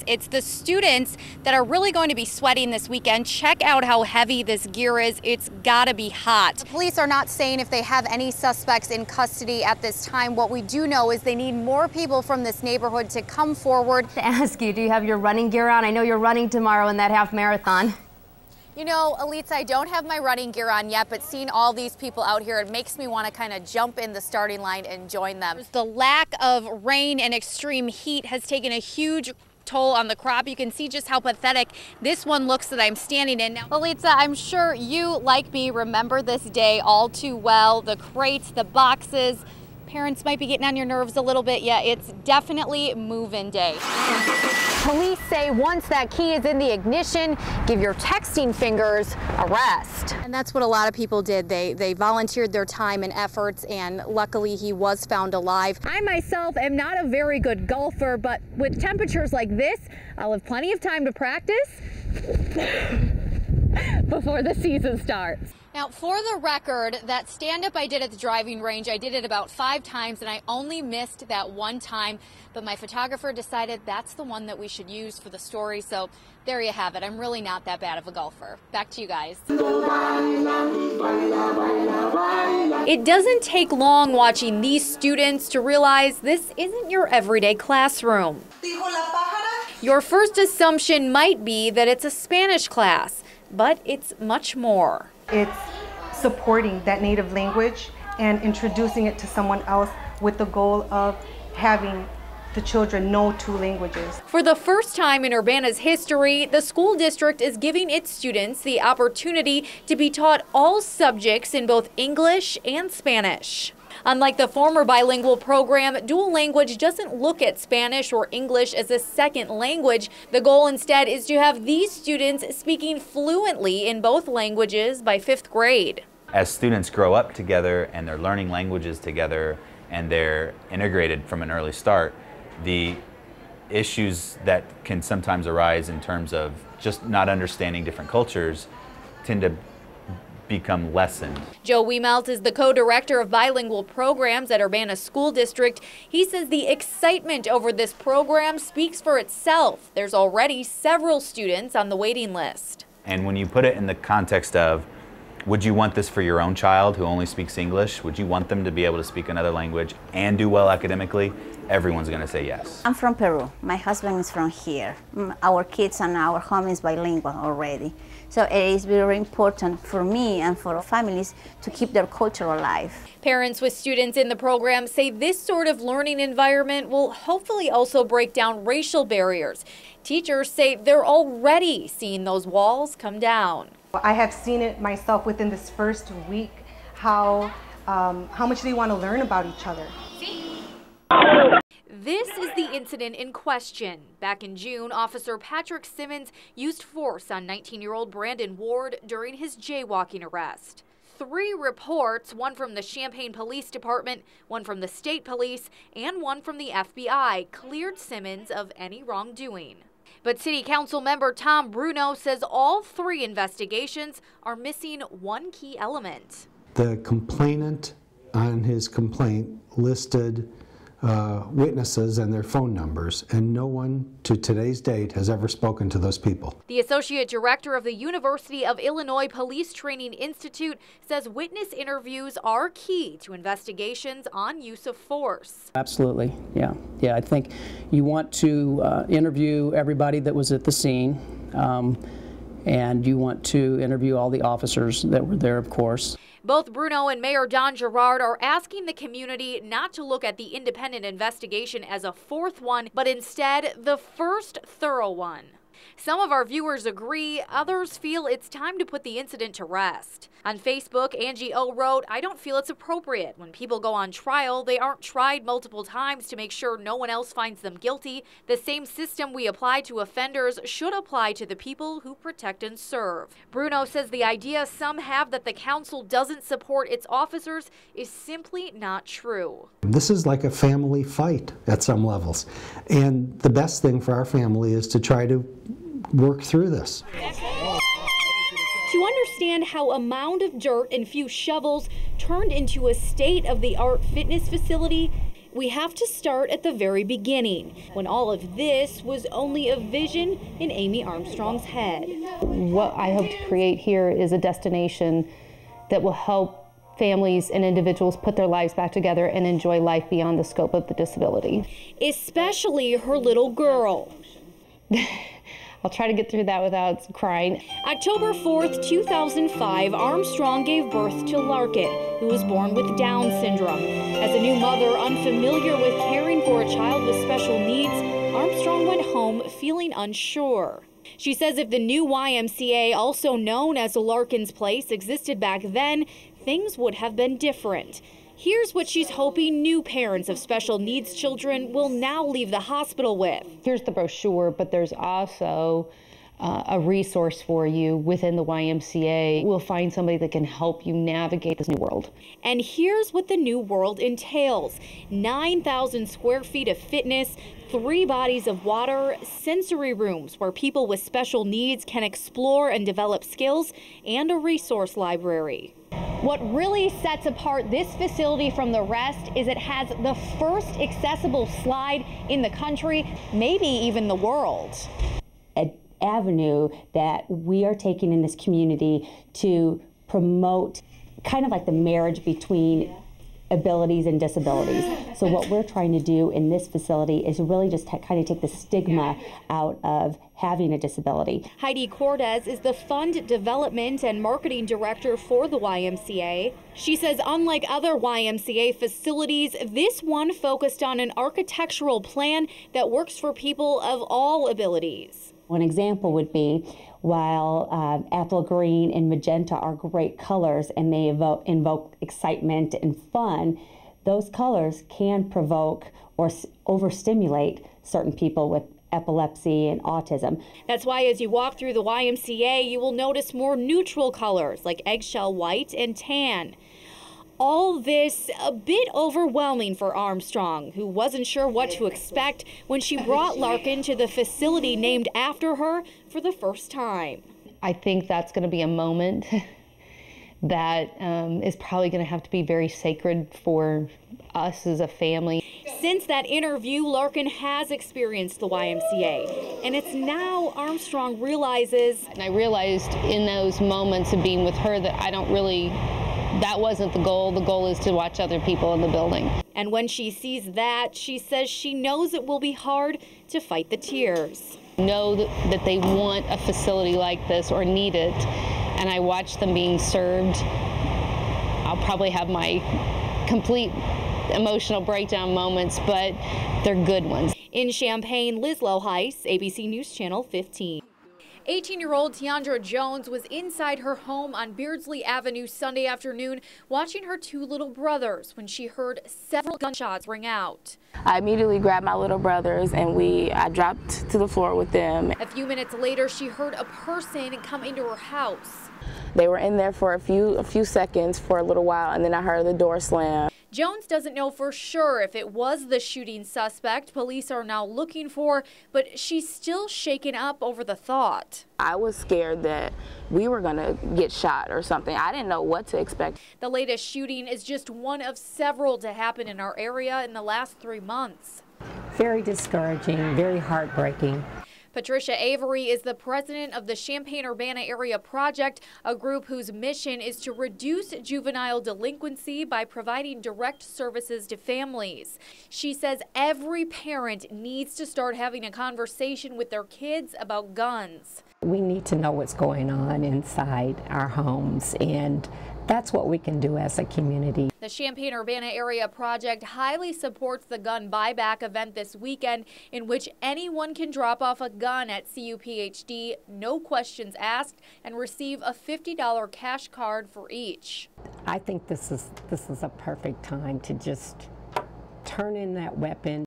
It's the students that are really going to be sweating this weekend. Check out how heavy this gear is. It's gotta be hot. The police are not saying if they have any suspects in custody at this time. What we do know is they need more people from this neighborhood to come forward. To ask you, do you have your running gear on? I know you're running tomorrow in that half marathon. You know, Elitza, I don't have my running gear on yet, but seeing all these people out here, it makes me want to kind of jump in the starting line and join them. The lack of rain and extreme heat has taken a huge toll on the crop. You can see just how pathetic this one looks that I'm standing in. Now, Elitza, I'm sure you, like me, remember this day all too well. The crates, the boxes. Parents might be getting on your nerves a little bit. Yeah, it's definitely move-in day. Police say once that key is in the ignition, give your texting fingers a rest. And that's what a lot of people did. They volunteered their time and efforts, and luckily he was found alive. I myself am not a very good golfer, but with temperatures like this, I'll have plenty of time to practice before the season starts. Now, for the record, that stand-up I did at the driving range, I did it about 5 times, and I only missed that one time. But my photographer decided that's the one that we should use for the story. So there you have it. I'm really not that bad of a golfer. Back to you guys. It doesn't take long watching these students to realize this isn't your everyday classroom. Your first assumption might be that it's a Spanish class, but it's much more. It's supporting that native language and introducing it to someone else with the goal of having the children know 2 languages. For the first time in Urbana's history, the school district is giving its students the opportunity to be taught all subjects in both English and Spanish. Unlike the former bilingual program, dual language doesn't look at Spanish or English as a second language. The goal instead is to have these students speaking fluently in both languages by 5th grade. As students grow up together and they're learning languages together and they're integrated from an early start, the issues that can sometimes arise in terms of just not understanding different cultures tend to become lessened. Joe Wiemelt is the co-director of bilingual programs at Urbana School District. He says the excitement over this program speaks for itself. There's already several students on the waiting list. And when you put it in the context of, would you want this for your own child who only speaks English? Would you want them to be able to speak another language and do well academically? Everyone's going to say yes. I'm from Peru. My husband is from here. Our kids and our home is bilingual already. So it is very important for me and for families to keep their culture alive. Parents with students in the program say this sort of learning environment will hopefully also break down racial barriers. Teachers say they're already seeing those walls come down. I have seen it myself within this first week, how much they want to learn about each other. This is the incident in question. Back in June, Officer Patrick Simmons used force on 19-year-old Brandon Ward during his jaywalking arrest. 3 reports, one from the Champaign Police Department, one from the State Police, and one from the FBI, cleared Simmons of any wrongdoing. But City Council member Tom Bruno says all 3 investigations are missing one key element. The complainant on his complaint listed witnesses and their phone numbers, and no one to today's date has ever spoken to those people. The associate director of the University of Illinois Police Training Institute says witness interviews are key to investigations on use of force. Absolutely, yeah. I think you want to interview everybody that was at the scene, and you want to interview all the officers that were there, of course. Both Bruno and Mayor Don Gerard are asking the community not to look at the independent investigation as a 4th one, but instead the first thorough one. Some of our viewers agree, others feel it's time to put the incident to rest. On Facebook, Angie O wrote, "I don't feel it's appropriate. When people go on trial, they aren't tried multiple times to make sure no one else finds them guilty. The same system we apply to offenders should apply to the people who protect and serve." Bruno says the idea some have that the council doesn't support its officers is simply not true. This is like a family fight at some levels, and the best thing for our family is to try to work through this. To understand how a mound of dirt and few shovels turned into a state-of-the-art fitness facility, we have to start at the very beginning, when all of this was only a vision in Amy Armstrong's head. What I hope to create here is a destination that will help families and individuals put their lives back together and enjoy life beyond the scope of the disability. Especially her little girl. I'll try to get through that without crying. October 4th, 2005, Armstrong gave birth to Larkin, who was born with Down syndrome. As a new mother unfamiliar with caring for a child with special needs, Armstrong went home feeling unsure. She says if the new YMCA, also known as Larkin's Place, existed back then, things would have been different. Here's what she's hoping new parents of special needs children will now leave the hospital with. Here's the brochure, but there's also a resource for you within the YMCA. We'll find somebody that can help you navigate this new world. And here's what the new world entails. 9,000 square feet of fitness, 3 bodies of water, sensory rooms where people with special needs can explore and develop skills, and a resource library. What really sets apart this facility from the rest is it has the first accessible slide in the country, maybe even the world. An avenue that we are taking in this community to promote kind of like the marriage between abilities and disabilities. So what we're trying to do in this facility is really just kind of take the stigma out of having a disability. Heidi Cordes is the Fund Development and Marketing Director for the YMCA. She says unlike other YMCA facilities, this one focused on an architectural plan that works for people of all abilities. One example would be, while apple green and magenta are great colors and they invoke excitement and fun, those colors can provoke or overstimulate certain people with epilepsy and autism. That's why as you walk through the YMCA, you will notice more neutral colors like eggshell white and tan. All this a bit overwhelming for Armstrong, who wasn't sure what to expect when she brought Larkin to the facility named after her for the first time. I think that's going to be a moment that is probably going to have to be very sacred for us as a family. Since that interview, Larkin has experienced the YMCA, and it's now Armstrong realizes. And I realized in those moments of being with her that that wasn't the goal. The goal is to watch other people in the building. And when she sees that, she says she knows it will be hard to fight the tears. Know that they want a facility like this or need it, and I watch them being served. I'll probably have my complete emotional breakdown moments, but they're good ones. In Champaign, Liz Lohuis, ABC News Channel 15. 18-year-old Tiandra Jones was inside her home on Beardsley Avenue Sunday afternoon watching her 2 little brothers when she heard several gunshots ring out. I immediately grabbed my little brothers and I dropped to the floor with them. A few minutes later, she heard a person come into her house. They were in there for a few seconds for a little while, and then I heard the door slam. Jones doesn't know for sure if it was the shooting suspect police are now looking for, but she's still shaken up over the thought. I was scared that we were going to get shot or something. I didn't know what to expect. The latest shooting is just one of several to happen in our area in the last 3 months. Very discouraging, very heartbreaking. Patricia Avery is the president of the Champaign-Urbana Area Project, a group whose mission is to reduce juvenile delinquency by providing direct services to families. She says every parent needs to start having a conversation with their kids about guns. We need to know what's going on inside our homes, and that's what we can do as a community. The Champaign-Urbana Area Project highly supports the gun buyback event this weekend, in which anyone can drop off a gun at CUPHD, no questions asked, and receive a $50 cash card for each. I think this is a perfect time to just turn in that weapon.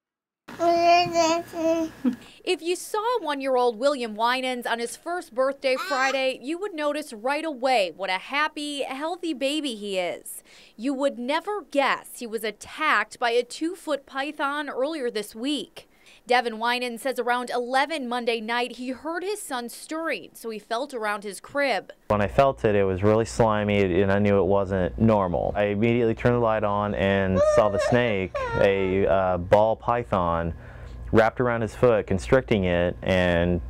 If you saw 1-year-old William Winans on his first birthday Friday, you would notice right away what a happy, healthy baby he is. You would never guess he was attacked by a 2-foot python earlier this week. Devin Winan says around 11 Monday night, he heard his son stirring, so he felt around his crib. When I felt it, it was really slimy, and I knew it wasn't normal. I immediately turned the light on and saw the snake, a ball python, wrapped around his foot, constricting it and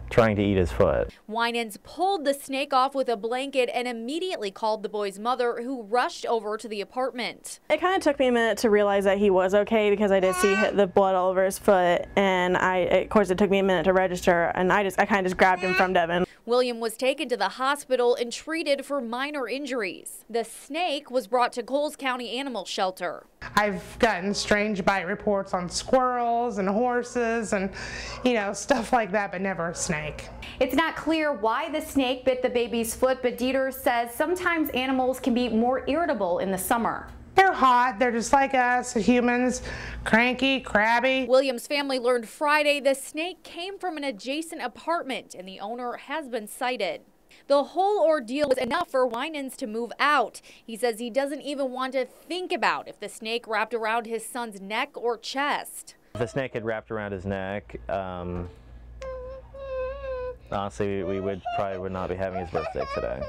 trying to eat his foot. Winans pulled the snake off with a blanket and immediately called the boy's mother, who rushed over to the apartment. It kind of took me a minute to realize that he was okay, because I did see the blood all over his foot, and of course it took me a minute to register, and I kind of just grabbed him from Devin. William was taken to the hospital and treated for minor injuries. The snake was brought to Coles County Animal Shelter. I've gotten strange bite reports on squirrels and horses and, stuff like that, but never a snake. It's not clear why the snake bit the baby's foot, but Dieter says sometimes animals can be more irritable in the summer. They're hot. They're just like us, humans, cranky, crabby. William's family learned Friday the snake came from an adjacent apartment and the owner has been cited. The whole ordeal was enough for Winans to move out. He says he doesn't even want to think about if the snake wrapped around his son's neck or chest. If the snake had wrapped around his neck, honestly, we probably would not be having his birthday today.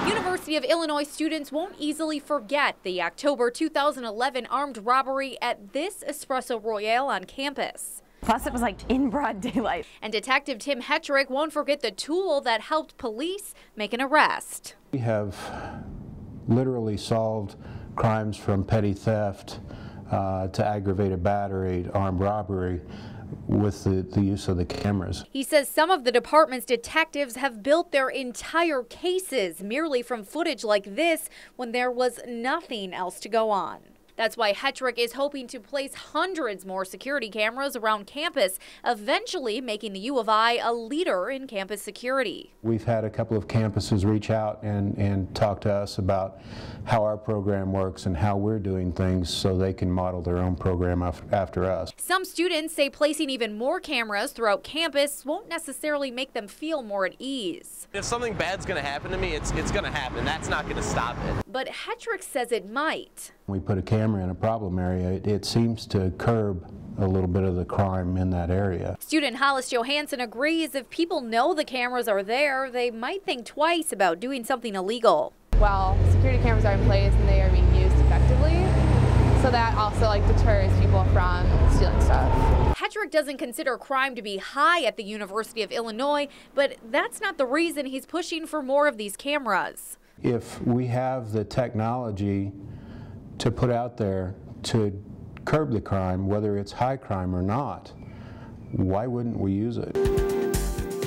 University of Illinois students won't easily forget the October 2011 armed robbery at this Espresso Royale on campus. Plus, it was like in broad daylight. And Detective Tim Hetrick won't forget the tool that helped police make an arrest. We have literally solved crimes from petty theft to aggravated battery, armed robbery, with the use of the cameras. He says some of the department's detectives have built their entire cases merely from footage like this when there was nothing else to go on. That's why Hetrick is hoping to place hundreds more security cameras around campus, eventually making the U of I a leader in campus security. We've had a couple of campuses reach out and talk to us about how our program works and how we're doing things so they can model their own program after us. Some students say placing even more cameras throughout campus won't necessarily make them feel more at ease. If something bad's going to happen to me, it's going to happen. That's not going to stop it. But Hetrick says it might. When we put a camera in a problem area, it seems to curb a little bit of the crime in that area. Student Hollis Johansson agrees if people know the cameras are there, they might think twice about doing something illegal. Well, security cameras are in place and they are being used effectively, so that also deters people from stealing stuff. Hetrick doesn't consider crime to be high at the University of Illinois, but that's not the reason he's pushing for more of these cameras. If we have the technology to put out there to curb the crime, whether it's high crime or not, why wouldn't we use it?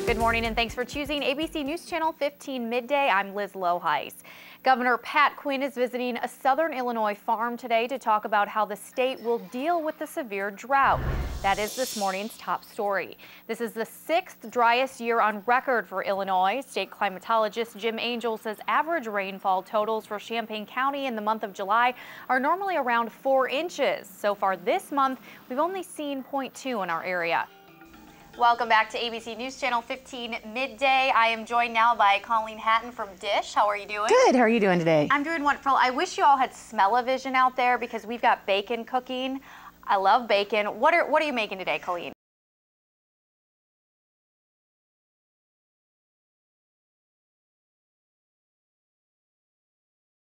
Good morning and thanks for choosing ABC News Channel 15 Midday. I'm Liz Lohuis. Governor Pat Quinn is visiting a southern Illinois farm today to talk about how the state will deal with the severe drought. That is this morning's top story. This is the 6th driest year on record for Illinois. State climatologist Jim Angel says average rainfall totals for Champaign County in the month of July are normally around 4 inches. So far this month, we've only seen 0.2 in our area. Welcome back to ABC News Channel 15 Midday. I am joined now by Colleen Hatton from Dish. How are you doing? Good. How are you doing today? I'm doing wonderful. I wish you all had smell-o-vision out there because we've got bacon cooking. I love bacon. What are you making today, Colleen?